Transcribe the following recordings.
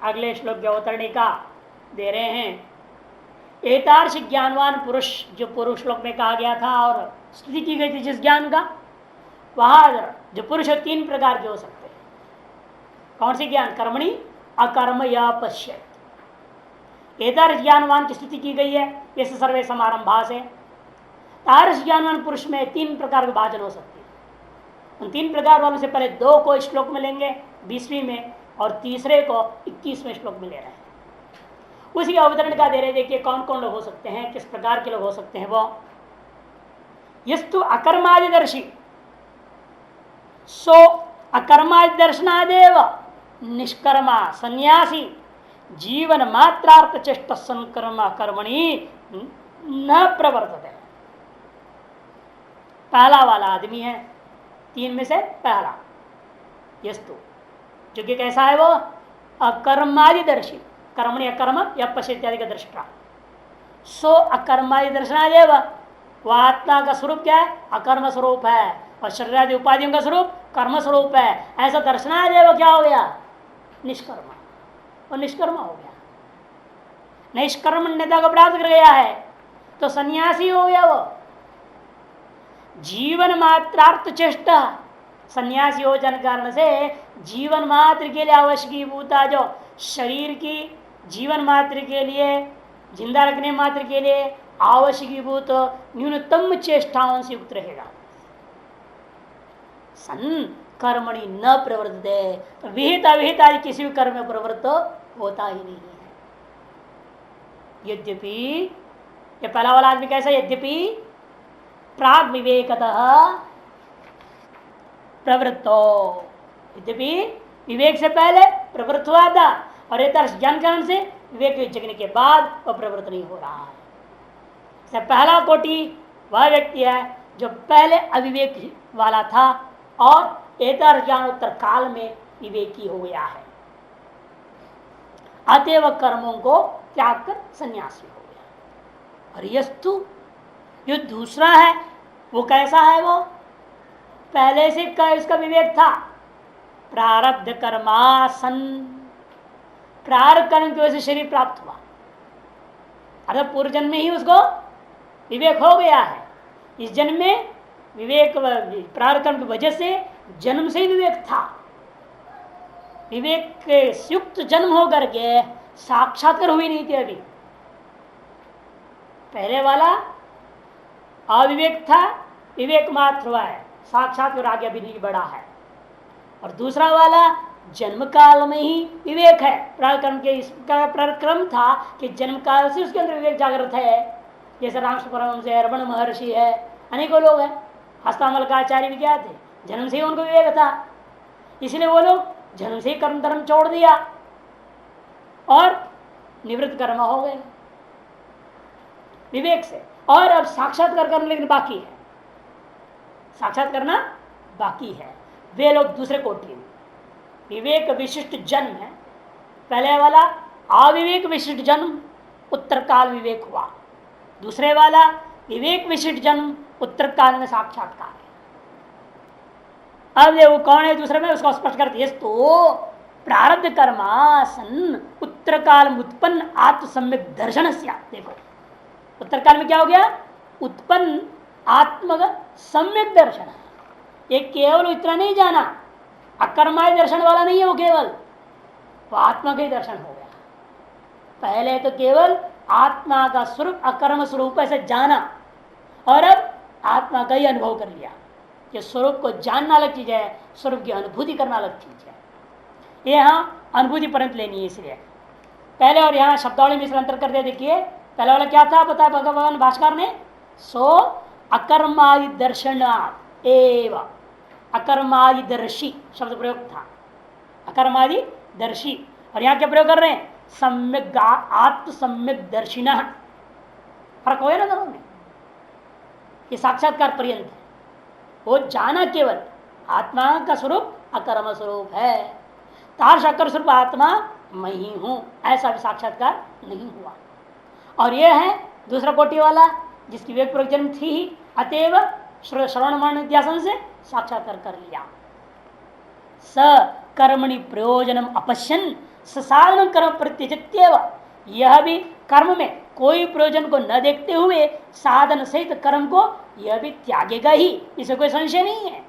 अगले श्लोक के अवतरणिका दे रहे हैं। एतार्श ज्ञानवान पुरुष, जो पूर्व श्लोक में कहा गया था और स्तुति की गई थी जिस ज्ञान का, वहां जो पुरुष तीन प्रकार के हो सकते हैं। कौन सी ज्ञान? कर्मणि अकर्म या पश्यत। एतार्श ज्ञानवान की स्तुति की गई है, इस सर्वे समारंभा से। तार्श ज्ञानवान पुरुष में तीन प्रकार के भाजन हो सकती है। उन तीन प्रकार वालों से पहले दो को श्लोक में लेंगे 20वीं में, और तीसरे को 21वें श्लोक में ले रहे हैं। उसी अवतरण का दे रहे। देखिए कौन कौन लोग हो सकते हैं, किस प्रकार के लोग हो सकते हैं। वो यस्तु अकर्मादिदर्शी, सो अकर्मादि दर्शनादेव निष्कर्मा सन्यासी जीवन मात्रार्थ चेष्ट संकर्म कर्मणि न प्रवर्तते। पहला वाला आदमी है, तीन में से पहला यस्तु, जो कि कैसा है? वो अकर्मादिदर्शी, कर्मणि अकर्म या पश्य इत्यादि का दृष्टा। सो अकर्मादि दर्शनादेव, वह आत्मा का स्वरूप क्या है? अकर्म स्वरूप है, और शरीरादि उपाधियों का स्वरूप कर्म स्वरूप है। ऐसा दर्शनादेव क्या हो गया? निष्कर्म, और निष्कर्म हो गया, निष्कर्मण्यता को प्राप्त कर गया है, तो सन्यासी हो गया वो। जीवन मात्रार्थ चेष्टा, सन्यासी हो जाने कारण से जीवन मात्र के लिए आवश्यकीभूता, जो शरीर की जीवन मात्र के लिए, जिंदा रखने मात्र के लिए आवश्यकीभूत न्यूनतम चेष्टाओं से युक्त रहेगा। सन कर्मणि न प्रवृत्ते, विहित अविहित आदि किसी भी कर्म में प्रवृत्त होता ही नहीं है। यद्यपि ये पहला वाला आदमी कैसा? यद्यपि प्राग विवेकतः प्रवृत्तो, यद्यपि विवेक से पहले प्रवृत्त हुआ था, और एक तरह ज्ञान कारण से विवेक जगने के बाद वह प्रवृत्त नहीं हो रहा है। पहला कोटि वह व्यक्ति है जो पहले अविवेक वाला था और एतर ज्ञानोत्तर काल में विवेकी हो गया है, अतएव कर्मों को त्याग कर सन्यासी हो गया। और यस्तु जो दूसरा है वो कैसा है? वो पहले से इसका विवेक था, प्रारब्ध कर्मासन, प्रारब्ध कर्म की वजह से शरीर प्राप्त हुआ, अर्थात पूर्व जन्म में ही उसको विवेक हो गया है। इस जन्म में विवेक प्रारब्ध कर्म की वजह से जन्म से ही विवेक था। विवेक के युक्त जन्म होकर के साक्षात्कार हुई नहीं थी अभी। पहले वाला अविवेक था, विवेक मात्र हुआ है, साक्षात्कार आगे अभी नहीं बढ़ा है। और दूसरा वाला जन्म काल में ही विवेक है। प्रारब्ध के इसका प्रक्रम था कि जन्म काल से उसके अंदर विवेक जागृत है। जैसे रामकृष्ण परमहंस है, रमण महर्षि है, अनेकों लोग हैं। हस्तामल का आचार्य भी क्या थे? जन्म से ही उनको विवेक था, इसलिए वो लोग जन्म से ही कर्म धर्म छोड़ दिया और निवृत्त कर्म हो गए विवेक से। और अब साक्षात्कार करना लेकिन बाकी है, साक्षात करना बाकी है। वे लोग दूसरे कोटि में विवेक विशिष्ट जन्म है। पहले वाला अविवेक विशिष्ट जन्म, उत्तर काल विवेक हुआ। दूसरे वाला विवेक विशिष्ट जन्म, उत्तर काल में साक्षात्कार है। अब वो कौन है दूसरे में? उसको स्पष्ट करते हैं। तो प्रारब्ध कर्मासन उत्तर काल में उत्पन्न आत्म सम्यक दर्शन से, देखो उत्तर काल में क्या हो गया? उत्पन्न आत्मगत सम्यक दर्शन। ये केवल इतना नहीं जाना, अकर्माय दर्शन वाला नहीं है वो, केवल वो आत्मा का ही दर्शन हो गया। पहले तो केवल आत्मा का स्वरूप अकर्म स्वरूप ऐसे जाना, और अब आत्मा का ही अनुभव कर लिया। ये स्वरूप को जानना अलग चीज है, स्वरूप की अनुभूति करना अलग चीज है। ये यहाँ अनुभूति पर्यंत लेनी है। इसलिए पहले और यहाँ शब्दावली में अंतर कर दे। देखिए पहले वाला क्या था बताया भगवान भास्कर ने? सो अकर्मादि दर्शनात् एव, अकर्मादिदर्शी शब्द प्रयोग था, अकर्मादि दर्शी। और यहाँ क्या प्रयोग कर रहे हैं? सम्यक आत्म सम्यक दर्शिना। फर्क हो गया ना दोनों में? ये साक्षात्कार पर्यंत है। वो जाना केवल आत्मा का स्वरूप अकर्म स्वरूप है, तार्श अकर स्वरूप आत्मा मैं ही हूं, ऐसा भी साक्षात्कार नहीं हुआ। और यह है दूसरा कोटि वाला जिसकी विवेक पूर्वक जन्म थी ही, अतएव श्रवण मनन इत्यासन से साक्षात्कार कर लिया। स कर्मणि प्रयोजनम अपश्यन साधन कर्म प्रत्यजत्येव, यह भी कर्म में कोई प्रयोजन को न देखते हुए साधन सहित कर्म को यह भी त्यागेगा ही, इसे कोई संशय नहीं है।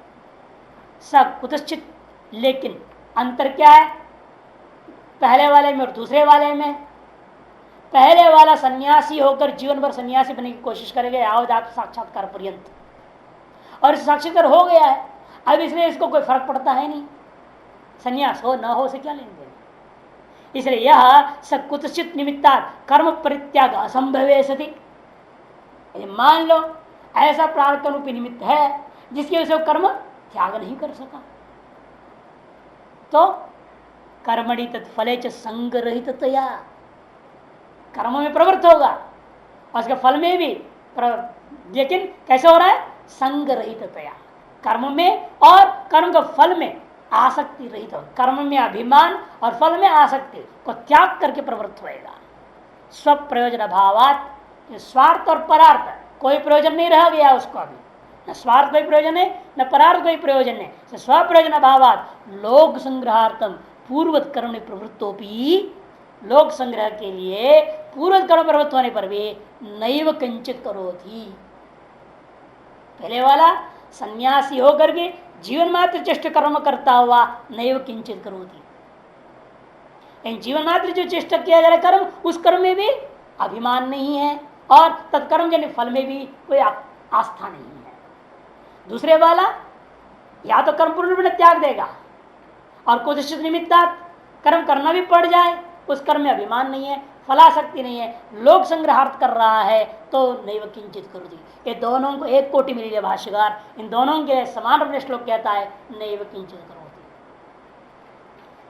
सब कुतश्चित, लेकिन अंतर क्या है पहले वाले में और दूसरे वाले में? पहले वाला सन्यासी होकर जीवन भर सन्यासी बनने की कोशिश करेगा यावत आप साक्षात्कार पर्यंत, और साक्षात्कार हो गया है, अब इसलिए इसको कोई फर्क पड़ता है नहीं, सन्यास हो ना हो से क्या लेन देन। इसलिए यह सकुतचित निमित्ता कर्म परित्याग असंभव सती, मान लो ऐसा प्रारब्ध रूपी निमित्त है जिसकी वजह से वो कर्म त्याग नहीं कर सका, तो कर्मणि तत्फले च संग्रहिततया, कर्म में प्रवृत्त होगा और उसके फल में भी लेकिन कैसे हो रहा है? संग्रहिततया, कर्म में और कर्म के फल में आसक्ति रहित हो, कर्म में अभिमान और फल में आसक्ति को त्याग करके प्रवृत्त होएगा। स्व प्रयोजन भावात, स्वार्थ और परार्थ कोई प्रयोजन नहीं रह गया उसको, अभी न स्वार्थ कोई प्रयोजन है न परार्थ कोई प्रयोजन है, स्व प्रयोजन भावात लोक संग्रहार्थम पूर्वत कर्म प्रवृत्तोपि, लोक संग्रह के लिए पूर्व कर्म प्रवृत्त होने पर भी नैव किंचित करोति। पहले वाला सन्यासी होकर के जीवन मात्र चेष्ट कर्म करता हुआ नैव किंचित करोति, लेकिन जीवन मात्र जो चेष्टा किया जा रहा कर्म, उस कर्म में भी अभिमान नहीं है और तत्कर्म जन्य फल में भी कोई आस्था नहीं है। दूसरे वाला या तो कर्म पूर्ण रूप में त्याग देगा और कुछ निमित्ता कर्म करना भी पड़ जाए, उस कर्म में अभिमान नहीं है, फलाशक्ति नहीं है, लोक संग्रहार्थ कर रहा है, तो नैव किंचित करोति। ये दोनों को एक कोटि मिली है भाष्यकार, इन दोनों के समान अपने श्लोक कहता है नैव किंचित करोति।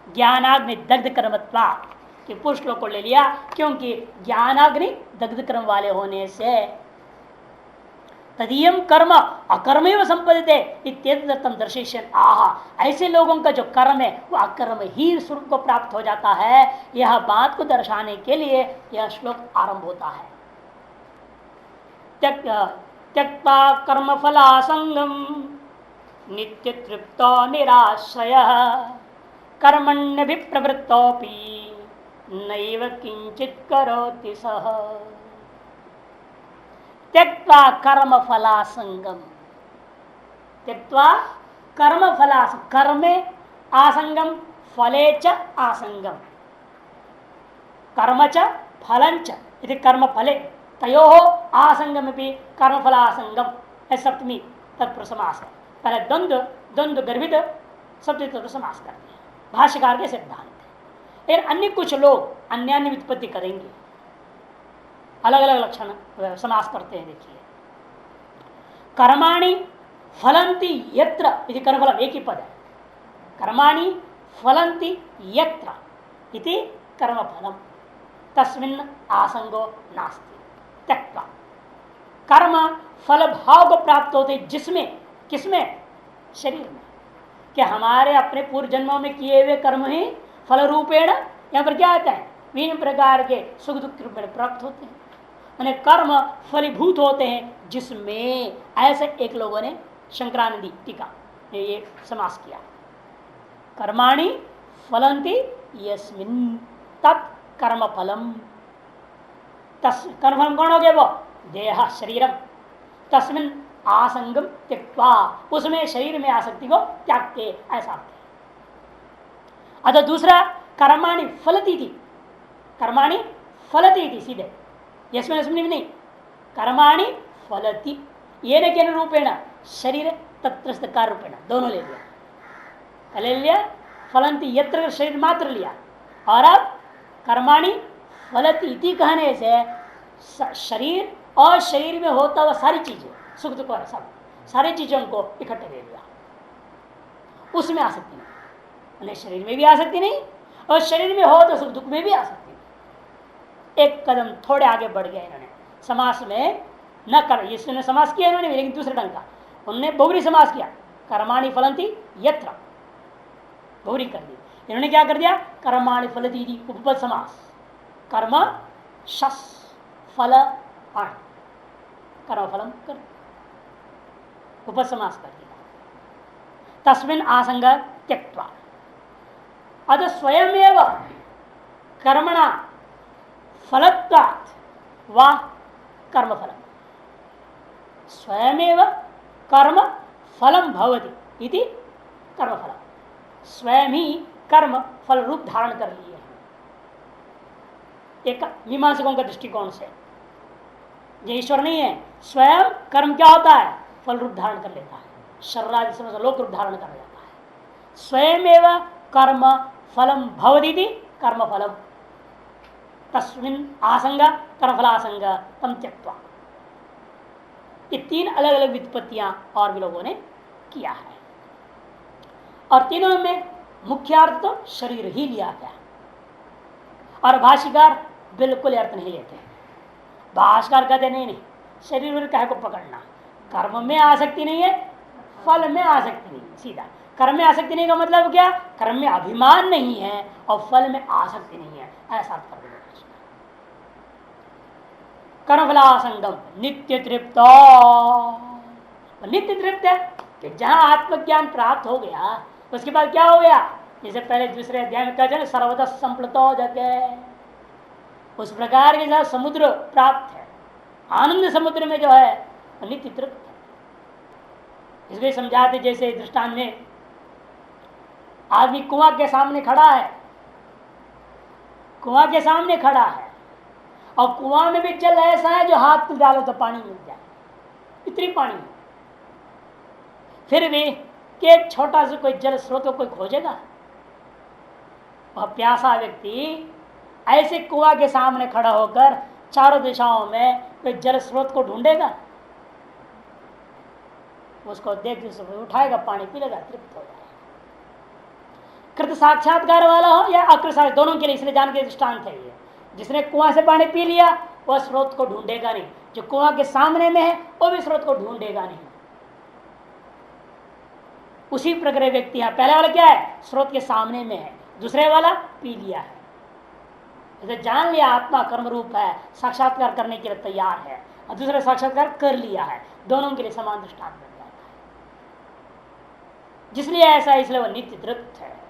ज्ञानाग्नि दग्ध कर्मत्वा कि पुरुष श्लोक को ले लिया क्योंकि ज्ञानाग्नि दग्ध कर्म वाले होने से तदीयम कर्म अकर्म संपदते इत्येतदर्थम दर्शयन् आह, ऐसे लोगों का जो कर्म है वो अकर्म ही स्वरूप को प्राप्त हो जाता है, यह बात को दर्शाने के लिए यह श्लोक आरंभ होता है। त्यक्त्वा कर्म फलासंगम नित्य तृप्तो निराश्रयः कर्मण्यभिप्रवृत्तोऽपि नैव किंचित करोति सः। त्यक्त्वा कर्म फलासंगम, त्यक्त्वा कर्म फलास, कर्मे आसंगम फले च आसंगम, कर्म च फलं च इति कर्म फले तयोः आसंगम भी कर्म फलासंगम, सप्तमी तत्पुरुष समास है। पहले द्वंद्व द्वंद्व गर्भित सप्तमी तत्पुरुष समास करते हैं, भाष्यकार के सिद्धांत। फिर अन्य कुछ लोग अन्य अन्य व्युत्पत्ति करेंगे, अलग अलग लक्षण समास करते हैं। देखिए कर्माणि फलंति यत्र, इति कर्मफलम एक ही पद है, कर्माणि फलंति यत्र इति कर्मफलम तस्मिन् आसंगो नास्ति। त्यक्त्वा कर्म फल भाव को प्राप्त होते जिसमें, किसमें? शरीर में, कि हमारे अपने पूर्व जन्मों में किए हुए कर्म ही फल रूपेण यहाँ पर क्या आता है? विभिन्न प्रकार के सुख दुख रूप में प्राप्त होते हैं, यानी कर्म फलीभूत होते हैं जिसमें, ऐसे एक लोगों ने शंकरानंदी टीका ये समास किया, कर्माणि फलंति यस्मिन् तत् कर्म फलम, कर्मफलम कौन हो गया? वो देह शरीरम, तस्मिन् आसंगम त्यक्त्वा, उसमें शरीर में आसक्ति को त्याग के, ऐसा। अतः दूसरा कर्माणि फलती थी, कर्माणि फलती थी सीधे, यस्मिन् अस्मिन् नहीं, कर्माणि फलती ये न के रूपेण शरीर तत्रस्थ कार्य रूपेण, दोनों ले लिया। पहले लिया फलंती यत्र शरीर मात्र लिया, और अब कर्माणि फलती इति कहने से शरीर और शरीर में होता हुआ सारी चीजें सुख दुख और सब सारी चीजों को इकट्ठे ले लिया, उसमें आसक्ति नहीं, शरीर में भी आसक्ति नहीं और शरीर में हो तो सुख दुख में भी आसक्ति नहीं। एक कदम थोड़े आगे बढ़ गया इन्होंने, समास में न कर, इसने समास किया इन्होंने, लेकिन दूसरे ढंग का उन्होंने बहुरी समास किया, कर्माणि फलंति यत्र बहुरी कर दी, इन्होंने क्या कर दिया? कर्माणि फलती उपपद समास, कर्म शस फल आण, कर्म फलम कर उपसमास कर दिया। तस्मिन् आसंग त्यक्त्वा, अतः स्वयमेव कर्मणा फलत्वात् वा कर्मफलम, स्वयमेव कर्म फलम भवति इति कर्मफलम, स्वयं ही कर्म फल रूप धारण कर लिए हैं। एक मीमांसकों का दृष्टिकोण से ये ईश्वर नहीं है, स्वयं कर्म क्या होता है, फल रूप धारण कर लेता है, शरीरादि समझ लोक रूप धारण कर लेता है। स्वयमेव कर्म फलम भवति कर्म फलम, तस्मिन् आसंग कर्मफलासंग तम त्यक्त्वा। ये तीन अलग अलग व्युत्पत्तियां और भी लोगों ने किया है, और तीनों में मुख्य अर्थ तो शरीर ही लिया गया, और भाष्यकार बिल्कुल अर्थ नहीं लेते। भाष्यकार कहते नहीं, शरीर कह को पकड़ना, कर्म में आसक्ति नहीं है, फल में आसक्ति नहीं है। सीधा कर्म में आसक्ति नहीं का मतलब क्या, कर्म में अभिमान नहीं है और फल में आसक्ति नहीं है, ऐसा अर्थ कर देना। कर्मफलासंगम नित्य तृप्त, नित्य तृप्त है कि जहां आत्मज्ञान प्राप्त हो गया उसके बाद क्या हो गया, जैसे पहले दूसरे अध्याय में कहते हैं सर्वदा संप्लुतो जगह, उस प्रकार के जहां समुद्र प्राप्त है, आनंद समुद्र में जो है नित्य तृप्त है। इसलिए समझाते जैसे दृष्टांत में आदमी कुआं के सामने खड़ा है, कुआं के सामने खड़ा है और कुआं में भी जल ऐसा है जो हाथ में डालो तो पानी मिल जाए, इतनी पानी है। फिर भी कि एक छोटा सा कोई जल स्रोत को कोई खोजेगा, वह प्यासा व्यक्ति ऐसे कुआं के सामने खड़ा होकर चारों दिशाओं में कोई जल स्रोत को ढूंढेगा, उसको देख उठाएगा, पानी पी लेगा, तृप्त हो जाएगा। कृत साक्षात्कार वाला हो या अकृत साक्षात, दोनों के लिए इसलिए जान के दृष्टांत है ये। जिसने कुआं से पानी पी लिया वह स्रोत को ढूंढेगा नहीं, जो कुआं के सामने में है वो भी स्रोत को ढूंढेगा नहीं। उसी प्रकार व्यक्ति है, पहले वाला क्या है, स्रोत के सामने में है, दूसरे वाला पी लिया है। जैसे जान लिया आत्मा कर्म रूप है, साक्षात्कार करने के लिए तैयार है, और दूसरा साक्षात्कार कर लिया है, दोनों के लिए समान दृष्टांत बन जाता है। जिसलिए ऐसा, इसलिए वह नित्य तृप्त है।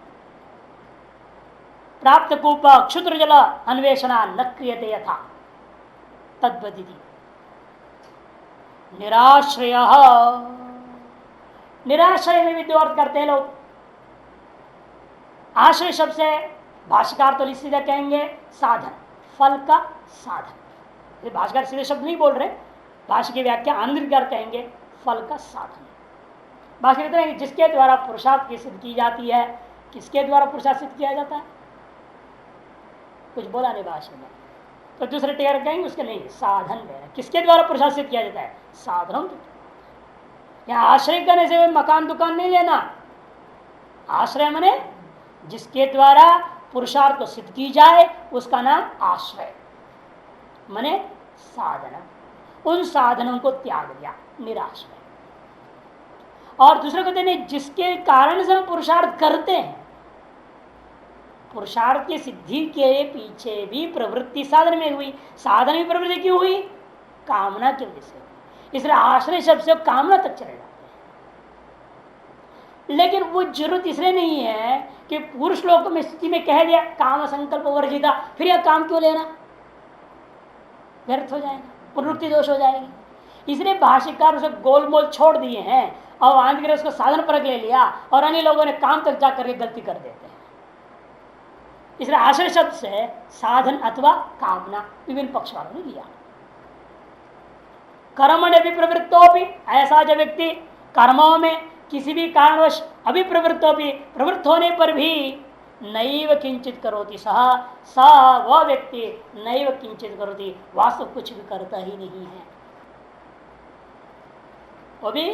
प्राप्त कूप क्षुद्र जल अन्वेषणा न क्रियते यथा तद्वति निराश्रय, निराश्रय में भी दो अर्थ करते हैं लोग। आश्रय शब्द से भाष्यकार तो सीधा कहेंगे साधन, फल का साधन। भाष्यकार सीधे शब्द नहीं बोल रहे, भाष्य की व्याख्या आनंदकार कहेंगे फल का साधन। भाष्य कहते हैं जिसके द्वारा पुरुषार्थ की सिद्ध की जाती है। किसके द्वारा पुरुषार्थ सिद्ध किया जाता है, कुछ बोला नहीं भाष्य में, तो दूसरे टेयर कहेंगे उसके नहीं, साधन देना। किसके द्वारा पुरुषार्थ सिद्ध किया जाता है, साधनों के। यहाँ आश्रय करने से मकान दुकान नहीं लेना, आश्रय मने जिसके द्वारा पुरुषार्थ को सिद्ध की जाए उसका नाम आश्रय, मने साधन। उन साधनों को त्याग दिया, निराश्रय। और दूसरे कहते हैं जिसके कारण से हम पुरुषार्थ करते हैं, पुरुषार्थ की सिद्धि के पीछे भी प्रवृत्ति साधन में हुई। साधन में प्रवृत्ति क्यों हुई, कामना की वजह से। इसलिए आश्रय शब्द से कामना तक चले जाते हैं। लेकिन वो जरूरत इसलिए नहीं है कि पुरुष लोक में स्थिति में कह दिया काम संकल्प वर्जिता, फिर यह काम क्यों लेना, व्यर्थ हो जाएगा, प्रवृत्ति दोष हो जाएगी। इसलिए भाष्यकार उसे गोलमोल छोड़ दिए हैं और आंध्र उसको साधन पर ले लिया, और अन्य लोगों ने काम तक जाकर के गलती कर देते हैं। इसलिए आश्रय शब्द से साधन अथवा कामना विभिन्न पक्ष वालों ने लिया। कर्मण अभिप्रवृत्तो भी, ऐसा जो व्यक्ति कर्मों में किसी भी कारणवश अभिप्रवृत्तो भी, प्रवृत्त होने पर भी नैव किंचित करोति सह, वह व्यक्ति नैव किंचित करोति, वास्तव कुछ भी करता ही नहीं है। वो भी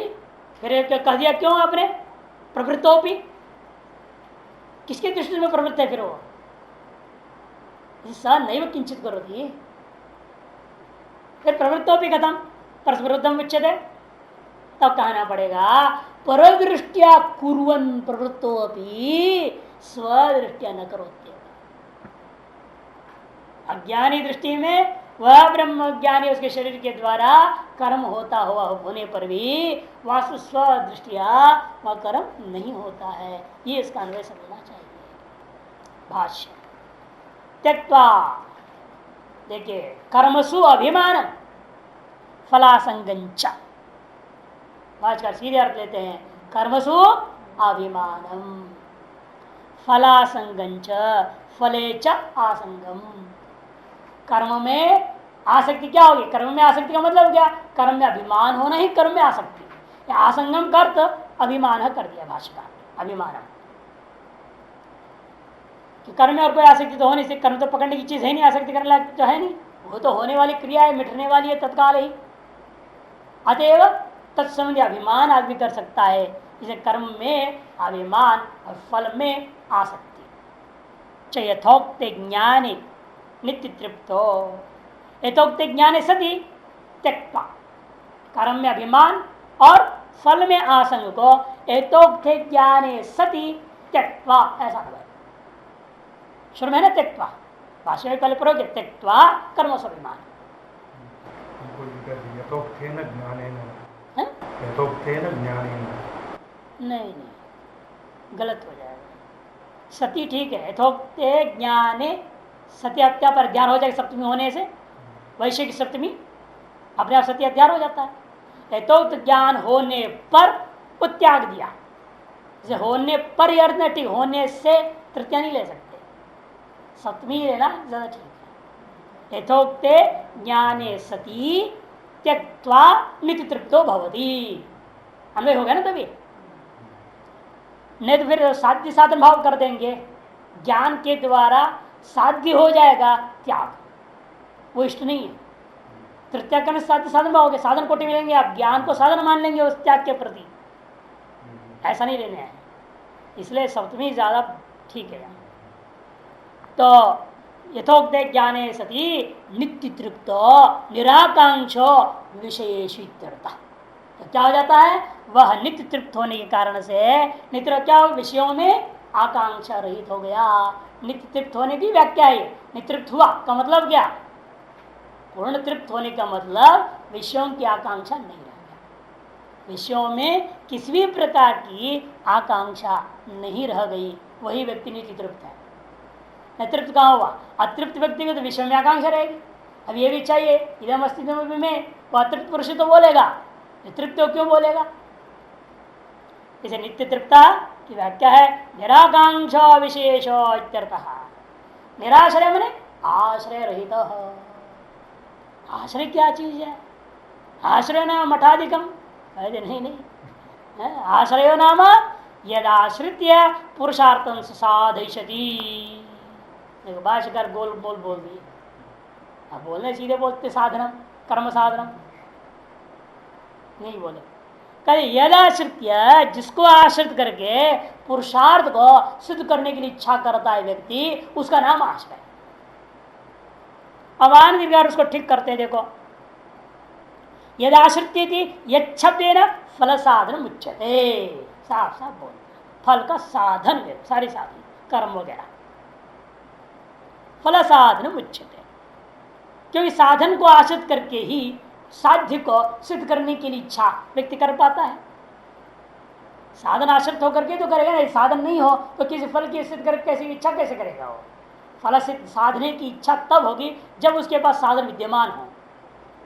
फिर कह दिया क्यों आपने, प्रवृत्तो भी, किसके दृष्टि में प्रवृत्त है फिर वो, स नैव किंचित करोति, फिर प्रवृत्तो भी खत्म, परस्परुद्धम उच्यते। तब कहना पड़ेगा परदृष्टिया कुर्वन् प्रवृत्तो अपि स्वदृष्टिया न करोति। अज्ञानी दृष्टि में वह ब्रह्म ज्ञानी उसके शरीर के द्वारा कर्म होता हुआ होने पर भी वास्तु स्वदृष्टिया वह कर्म नहीं होता है। ये इसका अन्वय समझना चाहिए। भाष्य त्यक्त्वा, देखिए कर्मसु अभिमान फलासंगंच, भाष्य का सीधे अर्थ लेते हैं कर्मसु अभिमानम फलासंगंच फले च आसंगम। कर्म में आसक्ति क्या होगी? कर्म में आसक्ति का मतलब क्या? कर्म में अभिमान होना ही कर्म में आसक्ति। आसंगम का अर्थ अभिमान कर दिया भाष्यकार, अभिमान। कि कर्म में और कोई आसक्ति तो हो नहीं सकती, कर्म तो पकड़ने की चीज है नहीं, आसक्ति करने लायक तो है नहीं, वो तो होने वाली क्रिया है, मिटने वाली है तत्काल ही। अतएव तत्संबंधी अभिमान आदमी कर सकता है, इसे कर्म में अभिमान और फल में आसक्ति। यथोक्त ज्ञाने नित्य तृप्तो, यथोक्त ज्ञाने सती त्यक्त्वा, कर्म में अभिमान और फल में आसंग को यथोक्त ज्ञाने सती त्यक्त्वा, ऐसा हुआ शुरू में ना त्यक्त्वा, भाषा में पहले पढ़ोगे त्यक्त्वा कर्म स्वाभिमान। नहीं, गलत हो जाएगा। सती ठीक है, यथोक्त ज्ञाने सत्य हत्या पर ध्यान हो जाएगा सप्तमी होने से, वैश्विक सप्तमी अपने आप सत्य अध्यार हो जाता है। यथोक्त ज्ञान होने पर वो त्याग दिया, जैसे होने पर ही अर्थ ठीक, होने से तृतीया नहीं ले सकते, सप्तमी लेना ज्यादा ठीक है। यथोक्त ज्ञाने सती त्यक्त्वा नित्य तृप्तो भवति, अन्वय हो गया ना तभी। नहीं तो फिर साध्य साधन भाव कर देंगे, ज्ञान के द्वारा साध्य हो जाएगा त्याग, वो इष्ट नहीं है। तृतीया करने साध्य साधन भाव हो गया, साधन कोटि मिलेंगे, आप ज्ञान को साधन मान लेंगे उस त्याग के प्रति, ऐसा नहीं लेने हैं। इसलिए सप्तमी ज्यादा ठीक है। तो यथोक्त ज्ञाने सती नित्य तृप्त निराकांक्षो विशेषित्यर्थ, तो क्या हो जाता है? वह नित्य तृप्त होने के कारण से नित्य क्या विषयों में आकांक्षा रहित हो गया। नित्य तृप्त होने की व्याख्या है, नितृप्त हुआ का मतलब क्या? पूर्ण तृप्त होने का मतलब विषयों की आकांक्षा नहीं रह गया, विषयों में किसी भी प्रकार की आकांक्षा नहीं रह गई, वही व्यक्ति नित्य तृप्त है। तृप्त कहाँ हुआ? अतृप्त व्यक्ति को तो विषय में आकांक्षा रहेगी, अब ये भी चाहिए, इधम अस्तित्व में वो अतृप्त पुरुष तो बोलेगा, तृप्त क्यों बोलेगा? इसे नित्य तृप्ता की व्याख्या है निराकांक्षा विशेषो इत्यर्थः। निराश्रय मैंने आश्रय रहित। आश्रय क्या चीज है? आश्रय नाम मठाधिकम, नहीं, आश्रयो नाम यदाश्रित्य पुरुषार्थं साधयति। भाष्यकार गोल बोल दिए, अब बोलने सीधे बोलते साधनम कर्म साधनम नहीं बोले, कल यदाश्रित्य जिसको आश्रित करके पुरुषार्थ को सिद्ध करने की इच्छा करता है व्यक्ति, उसका नाम आश्रय। अब आनंद उसको ठीक करते हैं, देखो यदाश्रित्य थी यच्छब्देन फल साधन उच्यते, साफ साफ बोल, फल का साधन सारे साधन कर्म वगैरह फल साधन उच्यते, क्योंकि साधन को आश्रित करके ही साध्य को सिद्ध करने के लिए इच्छा व्यक्ति कर पाता है। साधन आश्रित होकर के तो करेगा ना, साधन नहीं हो तो किसी फल की सिद्ध कर कैसे इच्छा कैसे करेगा? वो फल सिद्ध साधने की इच्छा तब होगी जब उसके पास साधन विद्यमान हो।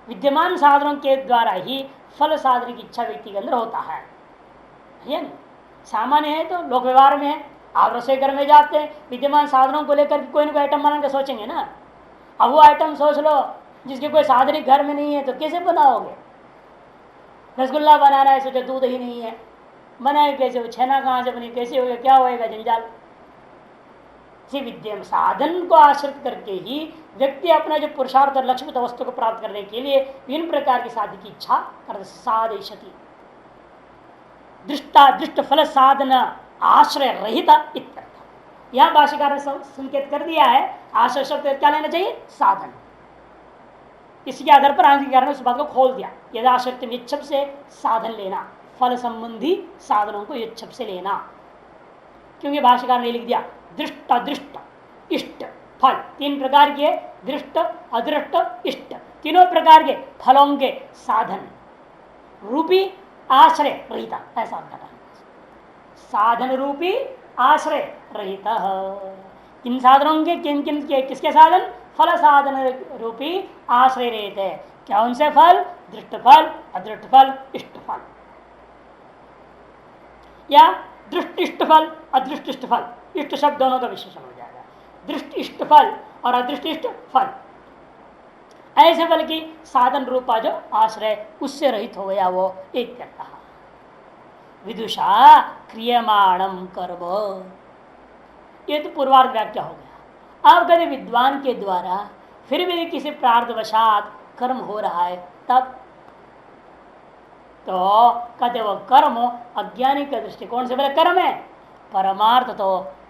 विद्यमान साधनों के द्वारा ही फल साधने की इच्छा व्यक्ति के अंदर होता है। सामान्य है तो लोक व्यवहार में है, आप रसोई घर में जाते हैं, विद्यमान साधनों को लेकर कोई ना कोई आइटम बनाने का सोचेंगे ना। अब वो आइटम सोच लो जिसके कोई साधन घर में नहीं है तो कैसे बनाओगे? रसगुल्ला बनाना है, सोचो दूध ही नहीं है, बनाए कैसे? वो छेना कहाँ से बनी, कैसे होगा, क्या होएगा? जंजाल। विद्यम साधन को आश्रित करके ही व्यक्ति अपना जो पुरुषार्थ और लक्ष्य वस्तु को प्राप्त करने के लिए विभिन्न प्रकार की साधन की इच्छा कर साधयति। दृष्टा दृष्ट फल साधन आश्रय रहित इत्यर्थ। यह भाष्यकार ने संकेत कर दिया है, आश्रय शब्द क्या लेना चाहिए? साधन। इसके आधार पर आंधिकार ने उस बात को खोल दिया, यदाश्रित इच्छप से साधन लेना, फल संबंधी साधनों को इच्छप से लेना। क्योंकि भाष्यकार ने लिख दिया दृष्ट अदृष्ट इष्ट फल, तीन प्रकार के दृष्ट अदृष्ट इष्ट, तीनों प्रकार के फलों के साधन रूपी आश्रय रहित, ऐसा घटा साधन रूपी आश्रय रहित। इन साधनों के किन किन के किसके साधन? फल साधन रूपी आश्रय रहते हैं। क्या उनसे फल? दृष्ट फल, अदृष्ट फल, इष्ट फल, या दृष्ट इष्ट फल, अदृष्ट इष्ट फल। इष्ट शब्द दोनों का विशेषण हो जाएगा। दृष्ट इष्ट फल और अदृष्ट इष्ट फल, ऐसे फल की साधन रूपा जो आश्रय उससे रहित हो गया वो एक करता। विदुषा क्रियमाणम कर्म, ये तो पूर्वार्ध व्याख्या हो गया। अब कभी विद्वान के द्वारा फिर भी किसी प्रार्थवशात कर्म हो रहा है तब तो कहते वो कर्म अज्ञानी के दृष्टिकोण से पहले कर्म है, परमार्थ तो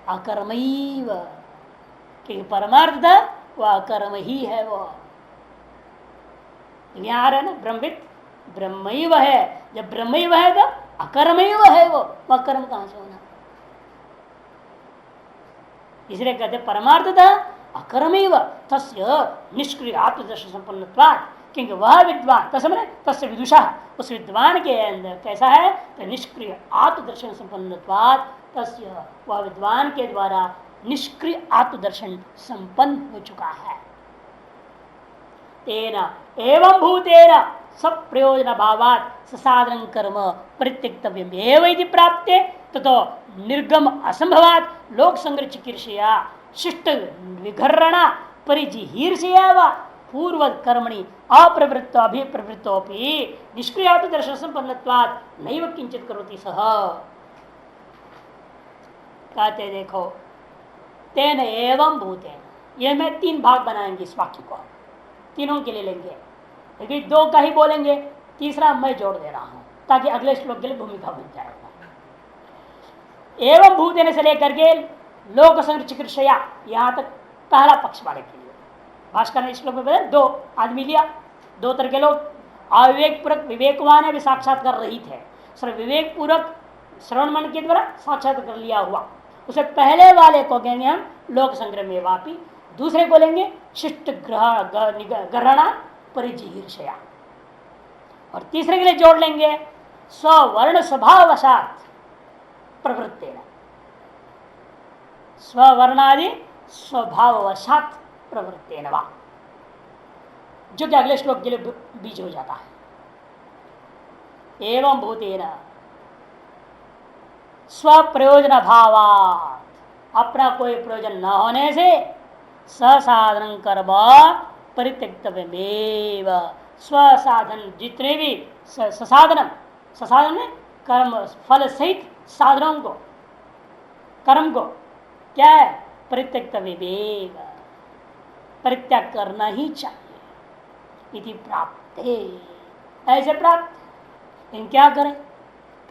अकर्मैव, क्योंकि परमार्थ वह अकर्म ही है। वो यहाँ आ रहा है ना, ब्रह्मविद ब्रह्मैव है। जब ब्रह्मैव है तो अकर्मैव है। वो कर्म कहां से होना? इसलिए कहते परमार्थतः अकर्मैव तस्य निष्क्रिय आत्मदर्शन संपन्नत्वात्, क्योंकि वह विद्वान तस्मने तस्य विदुषा, उस विद्वान के अंदर कैसा है तो निष्क्रिय आत्मदर्शन संपन्नत्वात्, तस्य वह विद्वान के द्वारा निष्क्रिय आत्मदर्शन संपन्न हो चुका है। तेना एवं भूतेना सब प्रयोजन भावात साधन कर्म परित्यक्तव्यमेव इति प्राप्ते ततो निर्गम असंभवात लोक संग्रह चिकीर्षया शिष्ट विघर्रणा परिजिहीर्षया व पूर्व कर्मणि अप्रवृत्तो अभिप्रवृत्तोपि निष्क्रिय दर्शन संपन्नत्वात् नैव किंचित करोति सह। कहते देखो तेन एवं भूतेन, ये मैं तीन भाग बनाएंगे इस वाक्य को, तीनों के लिए लेंगे, लेकिन दो का ही बोलेंगे, तीसरा मैं जोड़ दे रहा हूं ताकि अगले श्लोक के लिए भूमिका बन जाएगा। एवं भूतेन से लेकर के लोक संग्रह चिकित्सया, यहां तक पहला पक्ष वाले के लिए भास्कर ने श्लोक में बताया दो आदमी लिया, दो तरह के लोग, अविवेक पूर्वक विवेकवान है साक्षात्कार रहित है, सिर्फ विवेक पूर्वक श्रवण मन के द्वारा साक्षात्कार कर लिया हुआ, उसे पहले वाले को कहेंगे हम लोक संग्रह में वापी, दूसरे को लेंगे शिष्ट ग्रहणा परिजिहीर्षया, और तीसरे के लिए जोड़ लेंगे स्ववर्ण स्वभाववशात प्रवृत्तेन, स्ववर्णादि स्वभाववशात प्रवृत्तेन वा, जो कि अगले श्लोक के लिए बीज हो जाता है। एवं भूतेन स्वप्रयोजन भावात, अपना कोई प्रयोजन न होने से ससाधन कर्म परित्यक्तव्यमेव, स्वसाधन जितने भी ससाधन, ससाधन में कर्म फल सहित साधनों को, कर्म को क्या है परित्यक्तव्यमेव, परित्याग करना ही चाहिए। इति प्राप्त, ऐसे प्राप्त, इन क्या करें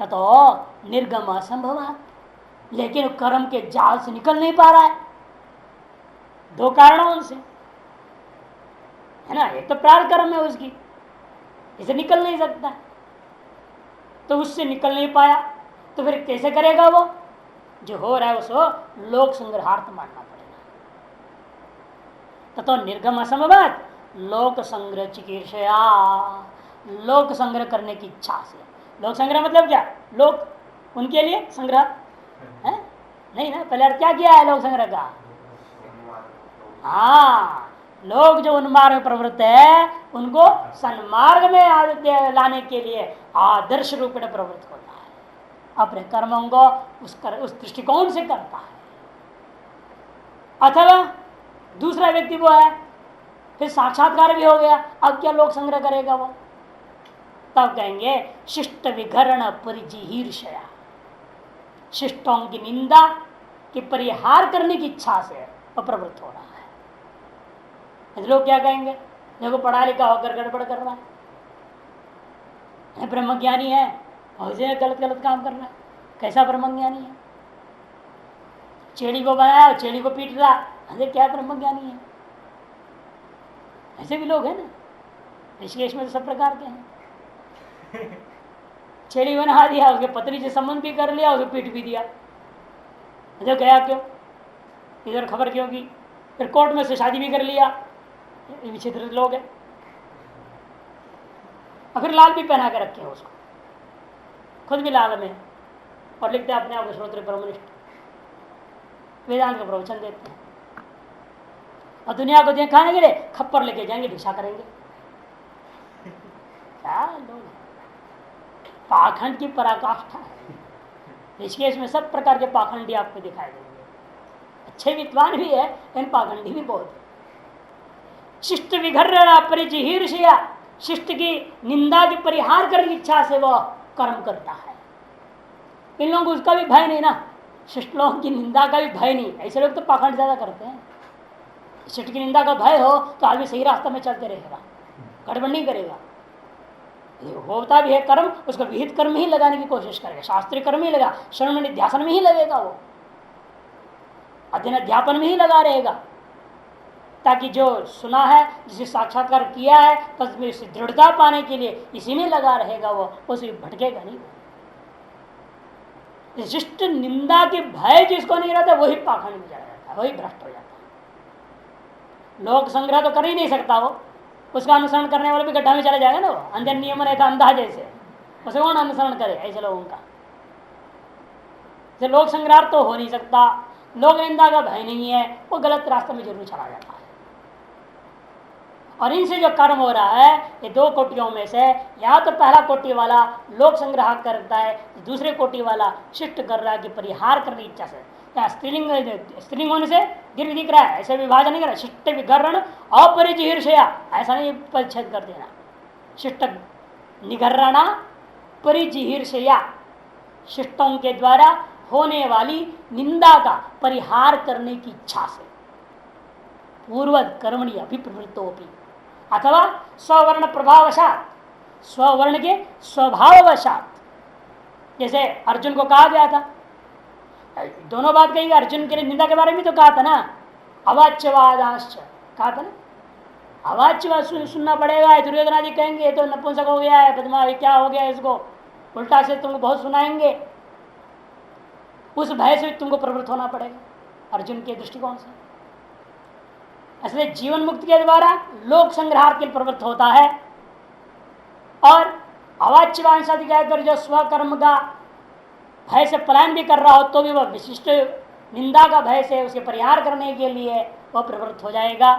ततो निर्गम असंभव, लेकिन कर्म के जाल से निकल नहीं पा रहा है, दो कारणों से है ना, एक तो प्रारब्ध कर्म है उसकी, इसे निकल नहीं सकता, तो उससे निकल नहीं पाया तो फिर कैसे करेगा? वो जो हो रहा है उसको लोक संग्रहार्थ मानना पड़ेगा। ततो निर्गम असंभवात लोक संग्रह चिकीर्षया, लोक संग्रह करने की इच्छा से। लोक संग्रह मतलब क्या? लोक उनके लिए संग्रह है नहीं ना, पहले क्या किया है लोक संग्रह का? हाँ, लोग जो उन्मार्ग में प्रवृत्त है उनको सन्मार्ग में लाने के लिए आदर्श रूप में प्रवृत्त होता है, अपने कर्मों को उस दृष्टिकोण से करता है। अथवा दूसरा व्यक्ति वो है फिर साक्षात्कार भी हो गया, अब क्या लोक संग्रह करेगा वो? तब कहेंगे शिष्ट विघरण परिजिहीर्षया, शिष्टों की निंदा की परिहार करने की इच्छा से प्रवृत्त हो रहा है। लोग क्या कहेंगे? देखो पढ़ा लिखा होकर गड़बड़ कर रहा है, ब्रह्मज्ञानी है और इसे गलत गलत काम कर रहा है, कैसा ब्रह्मज्ञानी है? चेड़ी को बनाया और चेड़ी को पीट रहा, अरे क्या ब्रह्मज्ञानी है? ऐसे भी लोग हैं ना, ऋषिकेश में तो सब प्रकार के हैं। छेड़ी बना दिया, उसके पत्नी से संबंध भी कर लिया, उसे पीट भी दिया, जो गया क्यों, इधर खबर क्यों की, फिर कोर्ट में से शादी भी कर लिया, विचित्र लोग हैं। और फिर लाल भी पहना के रखे हैं उसको, खुद भी लाल में, और लिखते हैं अपने आप को श्रोत्र ब्रह्मनिष्ठ, वेदांत का प्रवचन देते हैं। और दुनिया को दिखाने के लिए खप्पर लेके जाएंगे, भिक्षा करेंगे। क्या लोग, पाखंड की पराकाष्ठा है। ऋषिकेश में सब प्रकार के पाखंडी आपको दिखाई देंगे। अच्छे विद्वान भी है लेकिन पाखंडी भी बहुत है। शिष्ट विघर्रणा परिचिहीर्षया, शिष्ट की निंदा की परिहार करने की इच्छा से वह कर्म करता है। इन लोगों को उसका भी भय नहीं ना, शिष्ट लोगों की निंदा का भी भय नहीं। ऐसे लोग तो पाखंड ज्यादा करते हैं। शिष्ट की निंदा का भय हो तो आदमी सही रास्ता में चलते रहेगा, गड़बड़ नहीं करेगा। होता भी है कर्म, उसको विहित कर्म ही लगाने की कोशिश करेगा, शास्त्रीय कर्म ही लगा, श्रवण निध्यासन में ही लगेगा, वो अध्ययन अध्यापन में ही लगा रहेगा, ताकि जो सुना है, जिसे साक्षात्कार किया है, तस्वीर से दृढ़ता पाने के लिए इसी में लगा रहेगा, वो उसे भटकेगा नहीं। शिष्ट निंदा के भय जिसको नहीं रहता वही पाखंड में चला जाता है, वही भ्रष्ट हो जाता है। लोक संग्रह तो कर ही नहीं सकता वो, उसका अनुसरण करने वाले भी गड्ढा में चला जाएगा ना। वो अंधन नियमन है, अंधा जैसे, उसे कौन अनुसरण करे ऐसे लोगों का। लोक संग्रह तो हो नहीं सकता, लोक निंदा का भय नहीं है, वो गलत रास्ते में जरूर चला जाता है। और इनसे जो कर्म हो रहा है, ये दो कोटियों में से या तो पहला कोटि वाला लोक संग्रह करता है, दूसरे कोटि वाला शिष्ट कर रहा है कि परिहार करने की इच्छा से। या स्त्रीलिंग होने से दीर्घ दिख रहा है, ऐसे विभाजन नहीं करा, शिष्ट विघरण अपरिचिहीर्षया, ऐसा नहीं परिच्छेद कर देना। शिष्ट निघरणा परिचिहीर्षया, शिष्टों के द्वारा होने वाली निंदा का परिहार करने की इच्छा से, पूर्वत कर्मणि अभिप्रवृत्तोपि, अथवा स्ववर्ण प्रभावशात, स्ववर्ण के स्वभाववशात। जैसे अर्जुन को कहा गया था, दोनों बात कही, अर्जुन के लिए निंदा के बारे में तो कहा था ना, अवाच्यवादाश्च कहा था ना, अवाच्यवाद सुनना पड़ेगा। दुर्योधन आदि कहेंगे तो नपुंसक हो गया है, बदमाश क्या हो गया, इसको उल्टा से तुमको बहुत सुनाएंगे, उस भय से तुमको प्रवृत्त होना पड़ेगा अर्जुन के दृष्टिकोण से। इसलिए जीवन मुक्ति के द्वारा लोक संग्रहार्थ के प्रवृत्त होता है, और अवाच्यवांशादि कहकर जो स्वकर्म का भय से पलायन भी कर रहा हो तो भी वह विशिष्ट निंदा का भय से उसके परिहार करने के लिए वह प्रवृत्त हो जाएगा।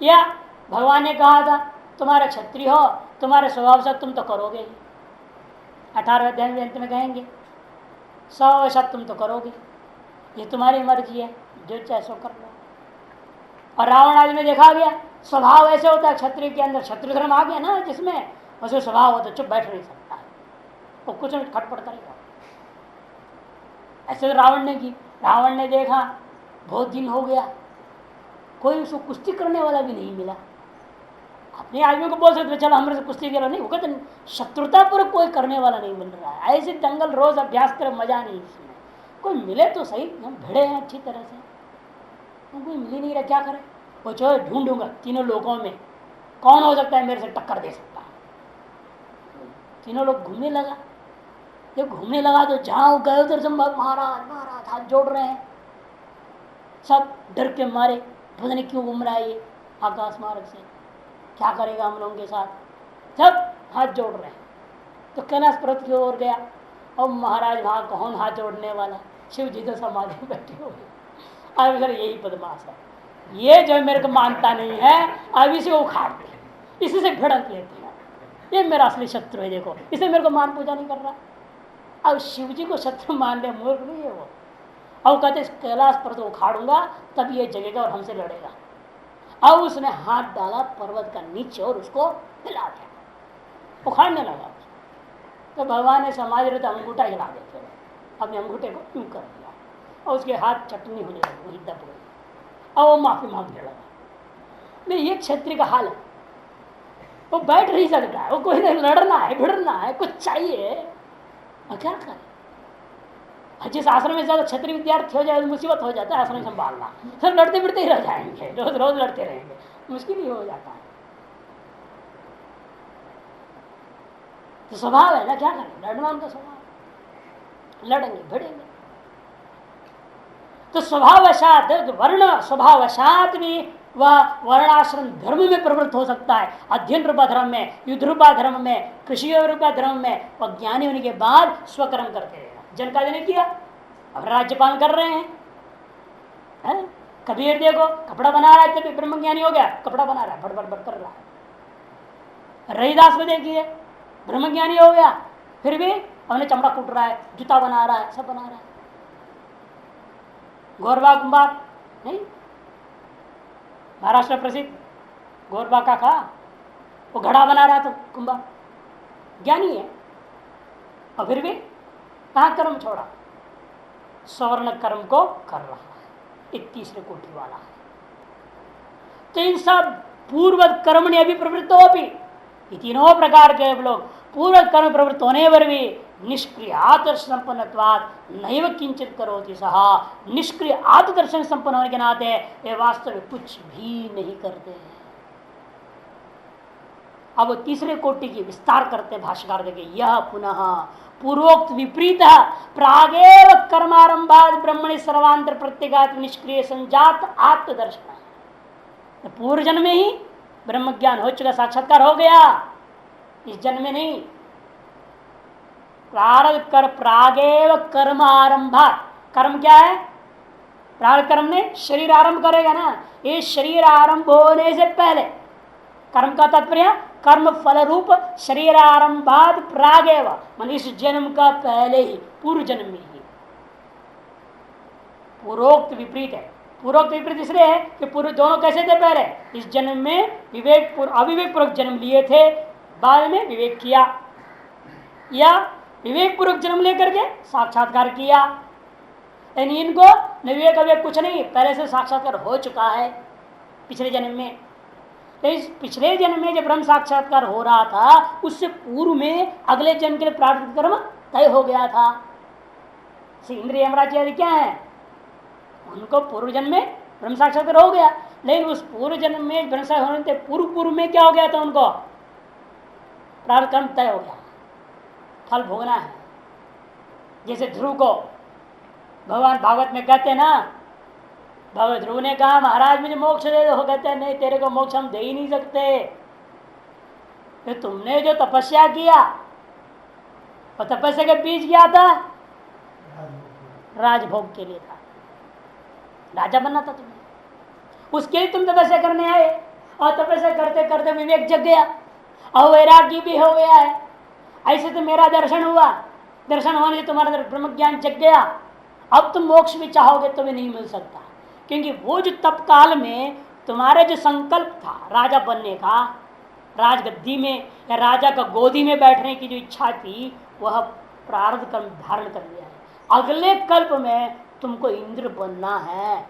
या भगवान ने कहा था तुम्हारे क्षत्रिय हो, तुम्हारे स्वभाव से तुम तो करोगे ही, 18वें अध्याय में अंत में कहेंगे स्ववशात तुम तो करोगे, ये तुम्हारी मर्जी है, जो चाहे सो कर लो। और रावण आदि में देखा गया स्वभाव ऐसे होता है, क्षत्रिय के अंदर क्षत्रिय धर्म आ गया ना, जिसमें उसे स्वभाव होता, चुप बैठ नहीं सकता है, वो कुछ नहीं खटपट करेगा। ऐसे तो रावण ने की, रावण ने देखा बहुत दिन हो गया कोई उसको कुश्ती करने वाला भी नहीं मिला, अपने आदमी को बोल सकते चलो हमारे से कुश्ती करो, नहीं, वो कहते शत्रुता पर कोई करने वाला नहीं मिल रहा है, ऐसे दंगल रोज अभ्यास कर मजा नहीं इसमें, कोई मिले तो सही, हम भिड़े हैं अच्छी तरह से, कोई मिल ही नहीं रहा, क्या करें, वो चलो ढूंढूंगा तीनों लोगों में कौन हो सकता है मेरे से टक्कर दे सकता है। तीनों लोग घूमने लगा, जब घूमने लगा तो जहां गए उधर से महाराज महाराज हाथ जोड़ रहे हैं, सब डर के मारे, पता नहीं क्यों घूम रहा है ये आकाश मार्ग से, क्या करेगा हम लोगों के साथ, सब हाथ जोड़ रहे हैं। तो कैलाश पर्वत की ओर गया, और महाराज वहां कौन हाथ जोड़ने वाला, शिव जी तो समाधि में बैठे हुए, अब सर यही बदमाश है, ये जो मेरे को मानता नहीं है, अब इसे उखाड़ दे, इसी से भिड़क लेते हैं, ये मेरा असली शत्रु है, देखो इसे मेरे को मान पूजा नहीं कर रहा। अब शिव जी को शत्रु मान ले, मूर्ख नहीं है वो। अब कहते कैलाश पर्वत उखाड़ूंगा तब ये जगेगा और हमसे लड़ेगा। अब उसने हाथ डाला पर्वत का नीचे और उसको हिला दिया, उखाड़ने लगा। तो भगवान ने समाज रहे तो अंगूठा हिला देते, अपने अंगूठे को यूं कर दिया और उसके हाथ चटनी होने लगी, वही दब गई, और वो माफी मांगने लगा। नहीं, ये क्षेत्रीय का हाल है, वो बैठ नहीं सकता है, वो कोई नहीं, लड़ना है भिड़ना है, कुछ चाहिए, और क्या करे। जिस आश्रम में ज्यादा क्षत्रिय विद्यार्थी हो जाए मुसीबत हो जाता है आश्रम संभालना, सब लड़ते फिरते ही रह जाएंगे, रोज रोज लड़ते रहेंगे, मुश्किल ही हो जाता है। तो स्वभाव है ना, क्या करें, लड़ना उनका स्वभाव, लड़ेंगे भिड़ेंगे। तो स्वभावशात वर्ण स्वभावशात भी वह वर्णाश्रम धर्म में प्रवृत्त हो सकता है, अध्ययन रूपा धर्म में, युद्ध रूपा धर्म में, कृषि रूपा धर्म में, वह ज्ञानी होने के बाद स्वकर्म करते रहेगा। जनकादि ने किया, अब राज्यपाल कर रहे हैं, कबीर देखो कपड़ा बना रहा है तभी ब्रह्मज्ञानी हो गया, कपड़ा बना रहा है, बड़ बड़ बड़ कर रहा है। रविदास को देखिए ब्रह्मज्ञानी हो गया, फिर भी हमने चमड़ा कूट रहा है, जूता बना रहा है, सब बना रहा है। गौरबा कुंभार नहीं, महाराष्ट्र प्रसिद्ध गौरबा का था, वो घड़ा बना रहा था कुंभार, ज्ञानी है, और फिर भी कहाँ कर्म छोड़ा, स्वर्ण कर्म को कर रहा है, एक तीसरे कोटि वाला है। तो इन सब पूर्व कर्म ने अभी प्रवृत्त हो भी, तीनों प्रकार के लोग पूर्व कर्म प्रवृत्त होने पर भी निष्क्रिय आदर्शन संपन्नत्वात् नैव किंचित करोति सहा, निष्क्रिय आत्मदर्शन संपन्न होने के नाते वे वास्तव में कुछ भी नहीं करते हैं। अब वो तीसरे कोटि की विस्तार करते भाष्यकार देखे, यह पुनः पूर्वोक्त विपरीत प्रागेव कर्मारंभाद ब्रह्मणि सर्वांतर प्रत्यगात निष्क्रिय संजात आत्मदर्शन है। पूर्व जन्म में ही ब्रह्म ज्ञान हो चुका, साक्षात्कार हो गया, इस जन्म में नहीं। प्रारब्ध कर प्रागेव कर्म आरंभा, कर्म क्या है? प्रारब्ध कर्म ने शरीर आरंभ करेगा ना, ये शरीर आरंभ होने से पहले, कर्म का तात्पर्य कर्म फल रूप शरीर आरंभाद प्रागेव, मान इस जन्म का पहले ही, पूर्व जन्म में ही। पूर्वोक्त विपरीत है, पूर्वोक्त विपरीत इसलिए है कि पूर्व दोनों कैसे थे? पहले इस जन्म में विवेक अविवेक पूर्वक जन्म लिए थे, बाद में विवेक किया, या विवेक पूर्वक जन्म लेकर के साक्षात्कार किया। यानी इनको न विवेक अविवेक कुछ नहीं, पहले से साक्षात्कार हो चुका है पिछले जन्म में। तो इस पिछले जन्म में जब ब्रह्म साक्षात्कार हो रहा था, उससे पूर्व में अगले जन्म के लिए प्रारब्ध कर्म तय हो गया था। इंद्रिय यमराज आदि क्या है, उनको पूर्व जन्म में ब्रह्म साक्षात्कार हो गया, लेकिन उस पूर्व जन्म में ब्रह्म साक्षात्कार होने से पूर्व में क्या हो गया था? उनको प्रारब्ध कर्म तय हो गया, फल भोगना है। जैसे ध्रुव को भगवान भागवत में कहते हैं ना, भगवत ध्रुव ने कहा महाराज मुझे मोक्ष दे दो, कहते हैं नहीं तेरे को मोक्ष हम दे ही नहीं सकते, फिर तुमने जो तपस्या किया और तपस्या के बीच क्या था? राजभोग के लिए था, राजा बनना था तुम्हें, उसके लिए तुम तपस्या करने आए, और तपस्या करते करते विवेक जग गया और वैराग्य भी हो गया है। ऐसे तो मेरा दर्शन हुआ, दर्शन होने से तुम्हारा ब्रह्म ज्ञान जग गया, अब तुम मोक्ष भी चाहोगे तो भी नहीं मिल सकता, क्योंकि वो जो तप काल में तुम्हारा जो संकल्प था राजा बनने का, राजगद्दी में या राजा का गोदी में बैठने की जो इच्छा थी, वह प्रारब्ध कर्म धारण कर लिया है। अगले कल्प में तुमको इंद्र बनना है,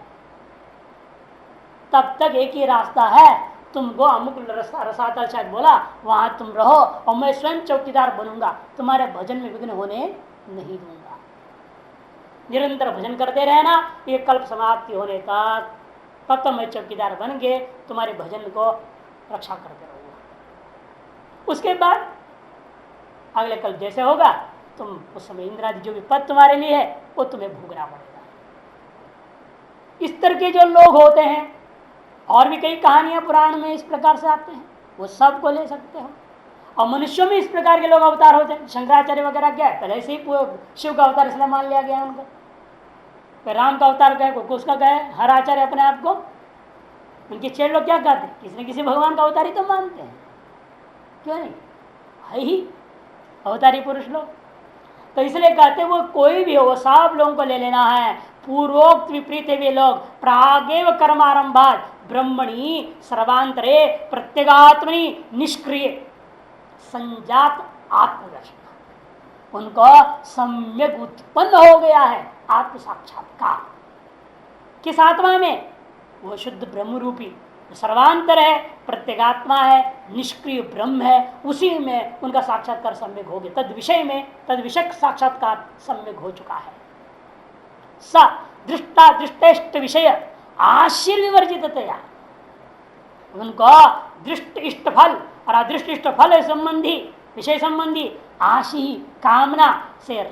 तब तक एक ही रास्ता है, तुमको अमुक रसातल शायद बोला, वहां तुम रहो और मैं स्वयं चौकीदार बनूंगा, तुम्हारे भजन में विघ्न होने नहीं दूंगा। निरंतर भजन करते रहना, ये कल्प समाप्ति होने तक, तब तो मैं चौकीदार बन के तुम्हारे भजन को रक्षा करते रहूंगा। उसके बाद अगले कल्प जैसे होगा, तुम उस समय इंद्रादि जो भी पद तुम्हारे लिए है वो तुम्हें भोगना पड़ेगा। इस तरह के जो लोग होते हैं, और भी कई कहानियां पुराण में इस प्रकार से आते हैं, वो सब को ले सकते हो। और मनुष्यों में इस प्रकार के लोग अवतार होते हैं, शंकराचार्य वगैरह क्या है, पहले से ही शिव का अवतार इसलिए मान लिया गया उनको, फिर राम का अवतार कहे, कोई उसका कहे, हर आचार्य अपने आप को, उनके चेड़ लोग क्या कहते हैं, किसी न किसी भगवान का अवतार ही तो मानते हैं, क्यों नहीं, है ही अवतारी पुरुष लोग। तो इसलिए कहते हैं वो कोई भी हो, वो सब लोगों को ले लेना है। पूर्वोक्त विपरीत वे लोग प्रागेव कर्मारंभात ब्रह्मणि सर्वांतरे प्रत्यगात्मनि निष्क्रिय संजात आत्मदर्शन, उनको सम्यक उत्पन्न हो गया है आत्म साक्षात्कार। किस आत्मा में? वो शुद्ध ब्रह्म रूपी सर्वांतर है, प्रत्यगात्मा है, निष्क्रिय ब्रह्म है, उसी में उनका साक्षात्कार सम्यक हो गया, तद विषय में तद विषय साक्षात्कार सम्यक हो चुका है। स दृष्टा दृष्टेष्ट विषय आशीर्विवर्जिततया, उनको दृष्ट इष्ट फल और अदृष्ट इष्ट फल संबंधी विषय संबंधी आशी कामना से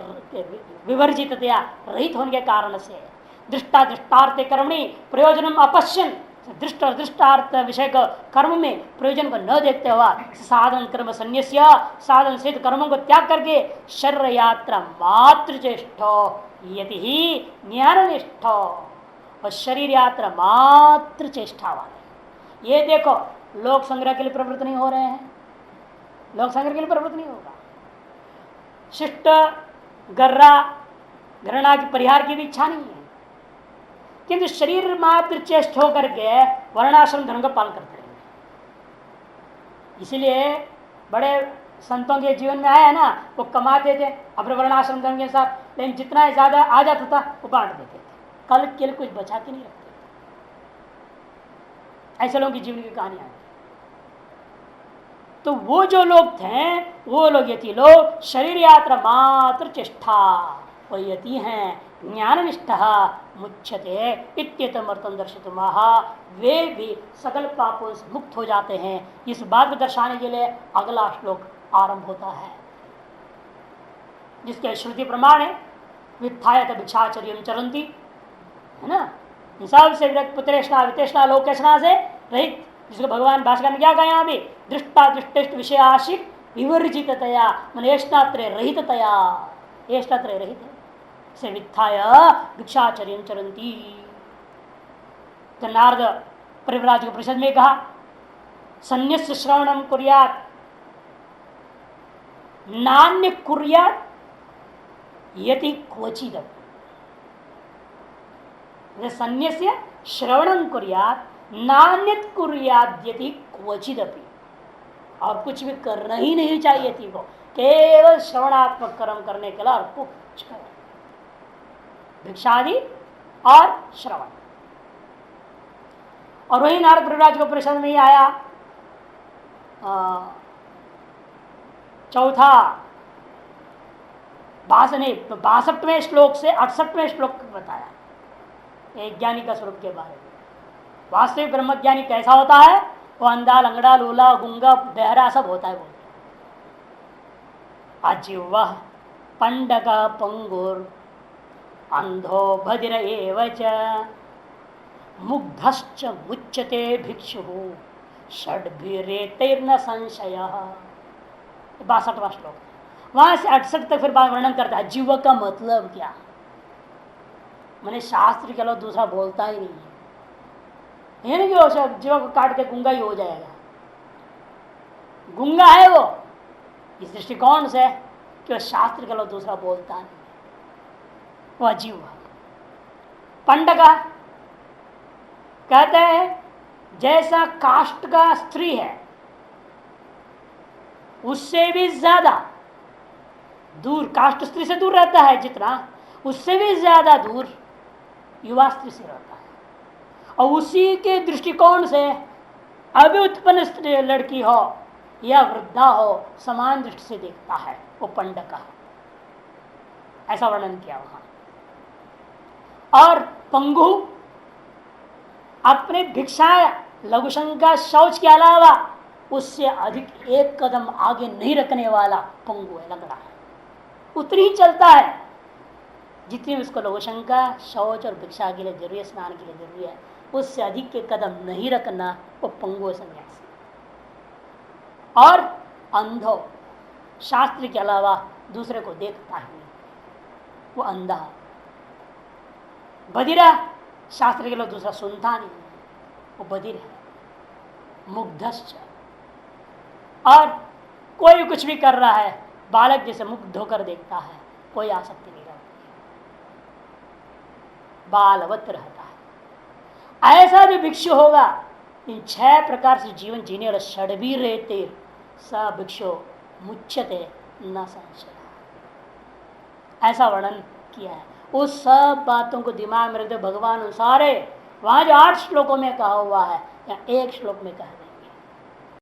विवर्जिततया रहित होने के कारण से दृष्टा दृष्टार्थ कर्मणि प्रयोजनम अपश्यन, दृष्ट और दृष्टार्थ विषय का कर्म में प्रयोजन को न देखते हुआ साधन कर्म संन्यास्य, साधन सिद्ध कर्मों को त्याग करके शरीर यात्रा मात्र चेष्टो यति ही ज्ञान निष्ठो, और शरीर यात्रा मात्र चेष्टा वाले। ये देखो लोक संग्रह के लिए प्रवृत्त नहीं हो रहे हैं, लोक संग्रह के लिए प्रवृत्त नहीं होगा। शिष्ट गर्रा घृणा की परिहार की भी इच्छा नहीं है, किंतु शरीर मात्र चेष्ट होकर के वर्णाश्रम धर्म का पालन करते रहेंगे। इसलिए बड़े संतों के जीवन में आया है ना, वो कमाते थे अपने वर्णाश्रम धर्म के साथ, लेकिन जितना ज्यादा आ जाता था वो बांट देते थे, कल के लिए कुछ बचा के नहीं रखते थे। ऐसे लोगों की जीवन की कहानियां हैं। तो वो जो लोग थे वो लोग यति लोग शरीर यात्रा मात्र चेष्टा, वो यति हैं ज्ञान निष्ठ मुच्यते इत्यतमर्थम दर्शितुमाह, वे भी सकल पापों से मुक्त हो जाते हैं। इस बात को दर्शाने के लिए अगला श्लोक आरंभ होता है, जिसके श्रुति प्रमाण है वित्थाय भिक्षाचर्यं चरन्ति, है ना, सबसे विरक्त पुत्रेष्णा वितेष्णा लोकेष्णा से रहित, जिसको भगवान भाषा में क्या कहा यहाँ भी, दृष्टा दृष्टिष्ट विषयाशिक विवर्जिततया मनेष्णात्रय रहिततया, एष्णात्रय रहित से वित्थाय भिक्षाचर्यं चरन्ति। तो नारद परिव्राज के परिषद में कहा संन्यास श्रवणम कुर्यात् नान्य कुर्यात् यति क्वचित्, संन्यास्य श्रवणम कुर्यात् नान्यत कुर्यात् यति क्वचिदपि, और कुछ भी करना ही नहीं चाहिए थी को, केवल श्रवणात्मक कर्म करने के लिए और कुछ कर, भिक्षादि और श्रवण। और वही नारद परिव्राज को परिषद में ही आया चौथा 62वें श्लोक से 68वें श्लोक बताया एक ज्ञानी का स्वरूप के बारे में। वास्तविक ब्रह्मज्ञानी कैसा होता है, वो अंधा लंगड़ा लूला गुंगा बहरा सब होता है। वो अजिह्वा पंडक पंगुर अंधो बधिर एवच मुग्धश्च मुच्यते भिक्षु षड्भिरेतैर्न संशय। 62वां श्लोक, वहां से 68 तक फिर वर्णन करता है जीव का मतलब क्या। मैंने शास्त्र के अलावा दूसरा बोलता ही नहीं है, ये नहीं कि वो जीव को काट के गुंगा ही हो जाएगा। गुंगा है वो इस दृष्टिकोण से कि वो शास्त्र के अलावा दूसरा बोलता नहीं, वो अजीव है। पंडका कहते हैं जैसा काष्ठ का स्त्री है उससे भी ज्यादा दूर, काष्ठ स्त्री से दूर रहता है जितना, उससे भी ज्यादा दूर युवा स्त्री से रहता है। और उसी के दृष्टिकोण से अभी उत्पन्न स्त्री लड़की हो या वृद्धा हो समान दृष्टि से देखता है वो पंडका, ऐसा वर्णन किया वहां। और पंगु अपने भिक्षा लघुशंका शौच के अलावा उससे अधिक एक कदम आगे नहीं रखने वाला पंगु है, लंगड़ा है, उतनी ही चलता है जितनी उसको लघुशंका शौच और भिक्षा के लिए जरूरी है, स्नान के लिए जरूरी है, उससे अधिक के कदम नहीं रखना वो पंगु सन्यासी। और अंधो शास्त्र के अलावा दूसरे को देखता है वो अंधा। बधिरा शास्त्र के लिए दूसरा सुनता नहीं, वो बधिर है। मुग्धश्च, और कोई कुछ भी कर रहा है बालक जैसे मुग्ध होकर देखता है, कोई आसक्ति नहीं रहती, बालवत रहता है। ऐसा जो भिक्षु होगा इन 6 प्रकार से जीवन जीने वाला षड्भी रहते स भिक्षु मुच्यते न संशय, ऐसा वर्णन किया है। उस सब बातों को दिमाग में रखते भगवान अनुसार वहां जो 8 श्लोकों में कहा हुआ है या एक श्लोक में कहा